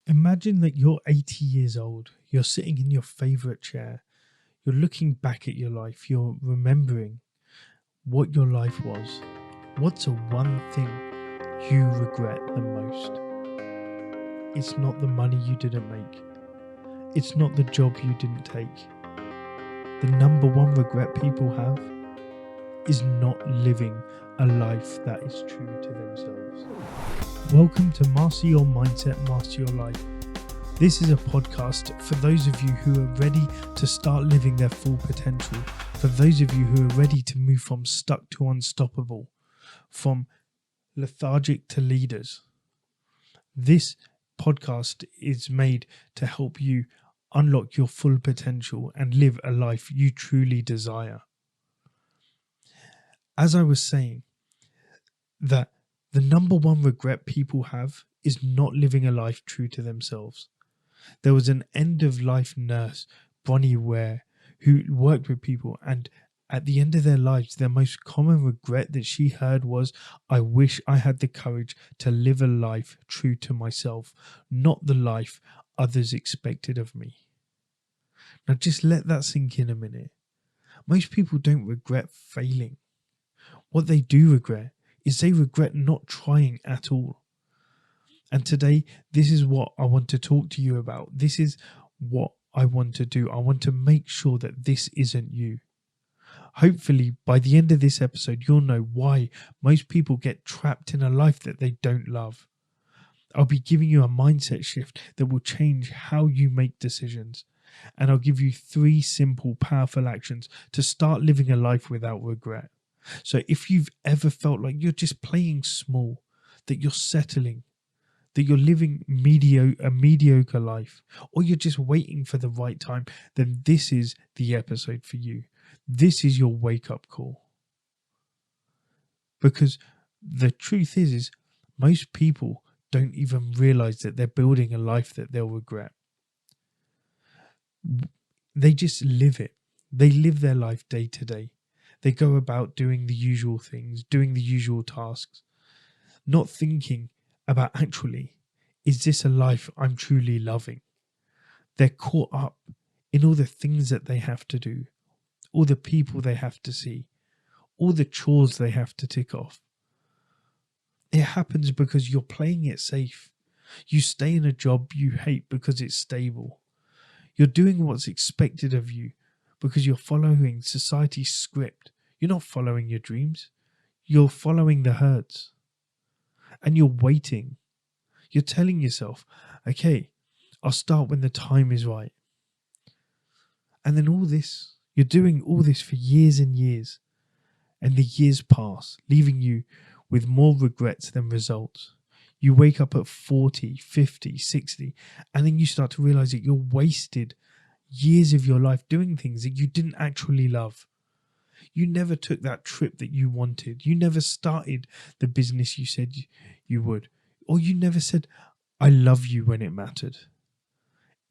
Imagine that you're 80 years old, you're sitting in your favorite chair, you're looking back at your life, you're remembering what your life was. What's the one thing you regret the most? It's not the money you didn't make, it's not the job you didn't take. The number one regret people have is not living a life that is true to themselves. Welcome to Master Your Mindset, Master Your Life. This is a podcast for those of you who are ready to start living their full potential, for those of you who are ready to move from stuck to unstoppable, from lethargic to leaders. This podcast is made to help you unlock your full potential and live a life you truly desire. As I was saying, that the number one regret people have is not living a life true to themselves. There was an end-of-life nurse, Bronnie Ware, who worked with people, and at the end of their lives, their most common regret that she heard was, "I wish I had the courage to live a life true to myself, not the life others expected of me." Now just let that sink in a minute. Most people don't regret failing. What they do regret is they regret not trying at all. And today, this is what I want to talk to you about. This is what I want to do. I want to make sure that this isn't you. Hopefully, by the end of this episode, you'll know why most people get trapped in a life that they don't love. I'll be giving you a mindset shift that will change how you make decisions. And I'll give you 3 simple, powerful actions to start living a life without regret. So if you've ever felt like you're just playing small, that you're settling, that you're living a mediocre life, or you're just waiting for the right time, then this is the episode for you. This is your wake-up call. Because the truth is most people don't even realize that they're building a life that they'll regret. They just live it. They live their life day to day. They go about doing the usual things, doing the usual tasks, not thinking about actually, is this a life I'm truly loving? They're caught up in all the things that they have to do, all the people they have to see, all the chores they have to tick off. It happens because you're playing it safe. You stay in a job you hate because it's stable. You're doing what's expected of you because you're following society's script. You're not following your dreams. You're following the herds. And you're waiting. You're telling yourself, okay, I'll start when the time is right. And then you're doing all this for years and years. And the years pass, leaving you with more regrets than results. You wake up at 40, 50, 60, and then you start to realize that you're wasted years of your life doing things that you didn't actually love. You never took that trip that you wanted. You never started the business you said you would. Or you never said, "I love you" when it mattered.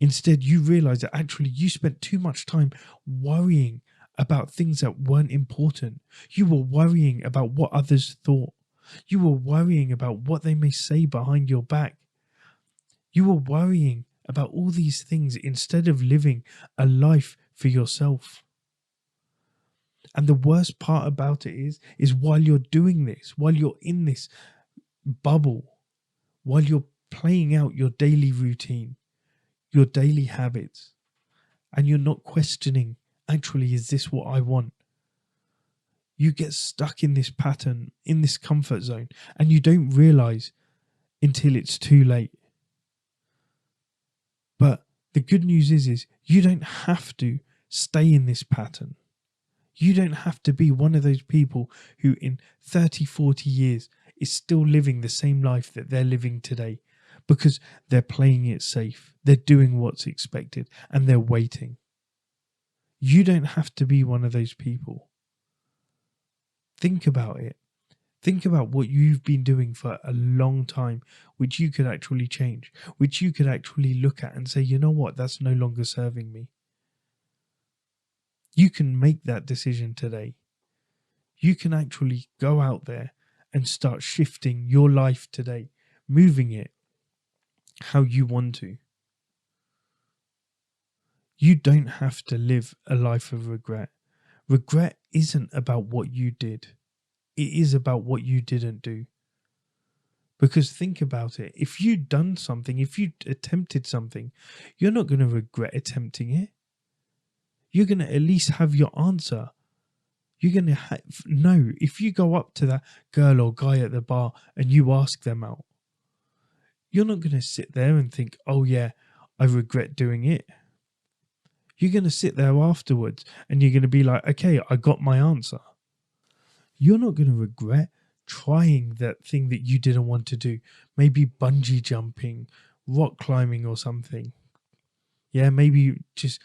Instead, you realized that actually you spent too much time worrying about things that weren't important. You were worrying about what others thought. You were worrying about what they may say behind your back. You were worrying about all these things instead of living a life for yourself. And the worst part about it is while you're doing this, while you're in this bubble, while you're playing out your daily routine, your daily habits, and you're not questioning, actually, is this what I want? You get stuck in this pattern, in this comfort zone, and you don't realize until it's too late. But the good news is you don't have to stay in this pattern. You don't have to be one of those people who in 30, 40 years is still living the same life that they're living today because they're playing it safe. They're doing what's expected and they're waiting. You don't have to be one of those people. Think about it. Think about what you've been doing for a long time, which you could actually change, which you could actually look at and say, you know what, that's no longer serving me. You can make that decision today. You can actually go out there and start shifting your life today, moving it how you want to. You don't have to live a life of regret. Regret isn't about what you did. It is about what you didn't do. Because think about it. If you'd done something, if you attempted something, you're not going to regret attempting it. You're going to at least have your answer. You're going to know if you go up to that girl or guy at the bar and you ask them out, you're not going to sit there and think, oh yeah, I regret doing it. You're going to sit there afterwards and you're going to be like, okay, I got my answer. You're not going to regret trying that thing that you didn't want to do. Maybe bungee jumping, rock climbing or something. Yeah, maybe just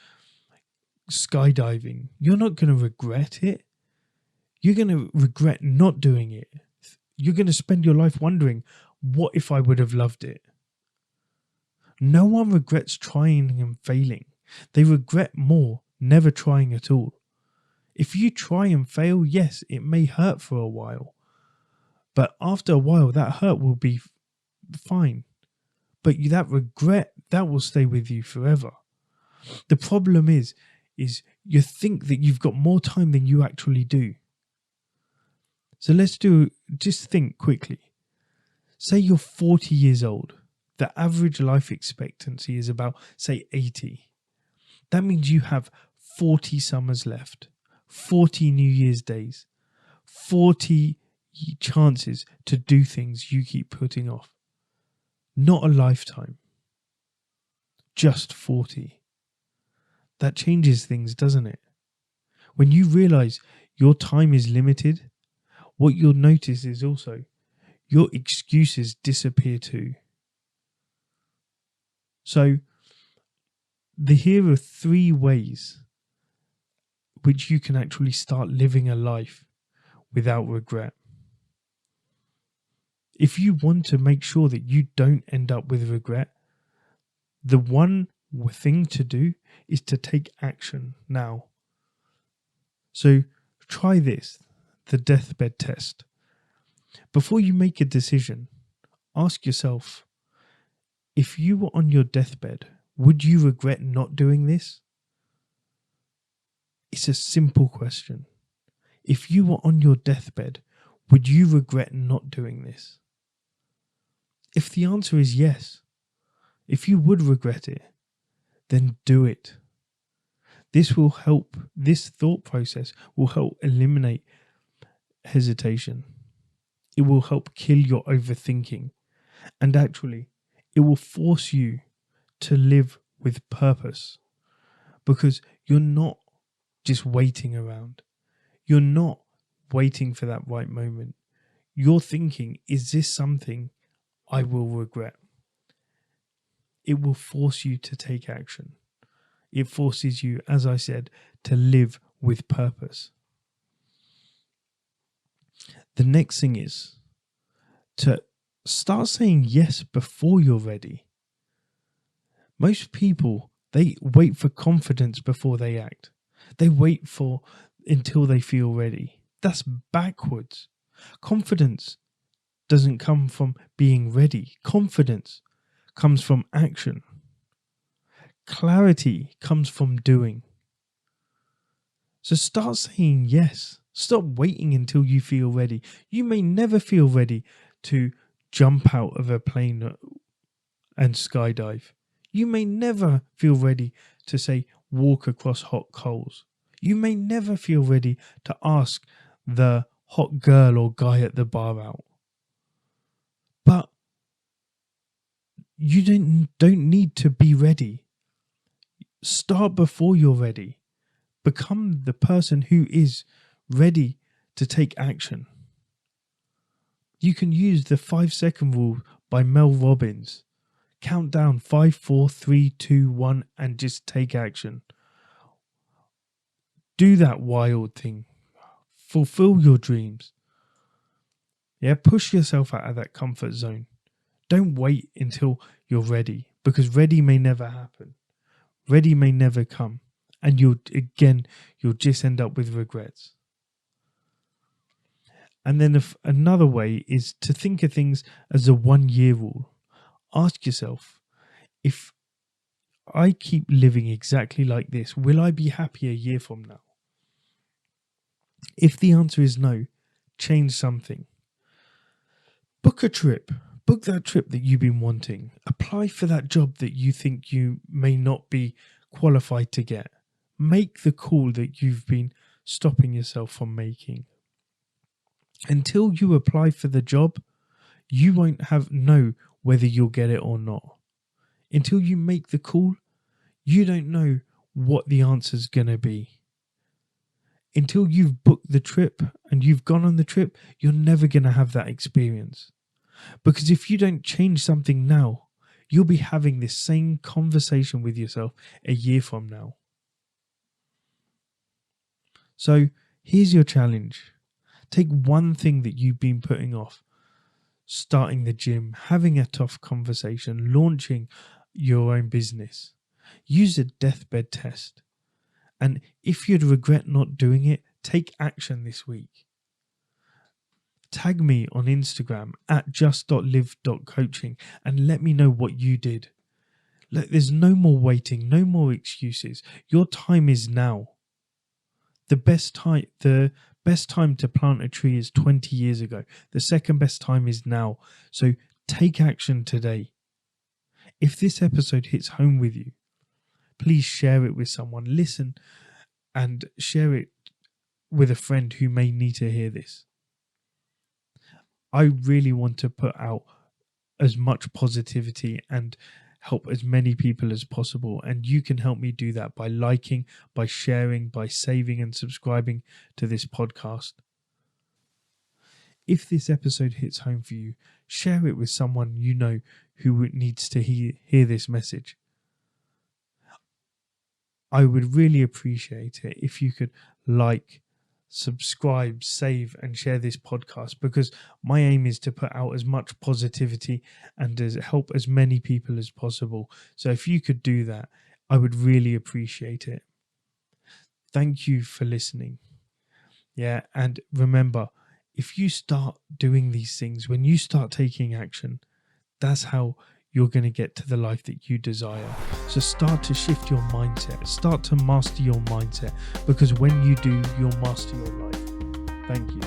skydiving. You're not going to regret it. You're going to regret not doing it. You're going to spend your life wondering, what if I would have loved it? No one regrets trying and failing. They regret more never trying at all. If you try and fail, yes, it may hurt for a while. But after a while, that hurt will be fine. But that regret, that will stay with you forever. The problem is you think that you've got more time than you actually do. So just think quickly. Say you're 40 years old. The average life expectancy is about, say, 80. That means you have 40 summers left, 40 New Year's days, 40 chances to do things you keep putting off. Not a lifetime. Just 40. That changes things, doesn't it? When you realize your time is limited, what you'll notice is also your excuses disappear too. So, here are 3 ways which you can actually start living a life without regret. If you want to make sure that you don't end up with regret, the one thing to do is to take action now. So try this, the deathbed test. Before you make a decision, ask yourself, if you were on your deathbed, would you regret not doing this? It's a simple question. If you were on your deathbed, would you regret not doing this? If the answer is yes, if you would regret it, then do it. This thought process will help eliminate hesitation. It will help kill your overthinking. And actually, it will force you to live with purpose, because you're not just waiting around. You're not waiting for that right moment. You're thinking, is this something I will regret? It will force you to take action. It forces you, as I said, to live with purpose. The next thing is to start saying yes before you're ready. Most people, they wait for confidence before they act. They wait until they feel ready. That's backwards. Confidence doesn't come from being ready. Confidence comes from action. Clarity comes from doing. So start saying yes. Stop waiting until you feel ready. You may never feel ready to jump out of a plane and skydive. You may never feel ready to, say, walk across hot coals. You may never feel ready to ask the hot girl or guy at the bar out. But you don't need to be ready. Start before you're ready. Become the person who is ready to take action. You can use the 5-second rule by Mel Robbins. Count down 5, 4, 3, 2, 1 and just take action. Do that wild thing. Fulfill your dreams. Yeah, push yourself out of that comfort zone. Don't wait until you're ready, because ready may never happen. Ready may never come. And you'll just end up with regrets. And then another way is to think of things as a 1-year rule. Ask yourself, if I keep living exactly like this, will I be happy a year from now? If the answer is no, change something. Book a trip. Book that trip that you've been wanting. Apply for that job that you think you may not be qualified to get. Make the call that you've been stopping yourself from making. Until you apply for the job, you won't know whether you'll get it or not. Until you make the call, you don't know what the answer's going to be. Until you've booked the trip and you've gone on the trip, you're never going to have that experience. Because if you don't change something now, you'll be having this same conversation with yourself a year from now. So here's your challenge. Take one thing that you've been putting off. Starting the gym, having a tough conversation, launching your own business. Use a deathbed test. And if you'd regret not doing it, take action this week. Tag me on Instagram at just.live.coaching and let me know what you did. There's no more waiting, no more excuses. Your time is now. The best time to plant a tree is 20 years ago. The second best time is now. So take action today. If this episode hits home with you, please share it with someone. Listen and share it with a friend who may need to hear this. I really want to put out as much positivity and help as many people as possible. And you can help me do that by liking, by sharing, by saving and subscribing to this podcast. If this episode hits home for you, share it with someone you know who needs to hear this message. I would really appreciate it if you could like, subscribe, save and share this podcast, because my aim is to put out as much positivity and help as many people as possible. So if you could do that, I would really appreciate it. Thank you for listening. Yeah, and remember, if you start doing these things, when you start taking action, that's how you're going to get to the life that you desire. So start to shift your mindset. Start to master your mindset, because when you do, you'll master your life. Thank you.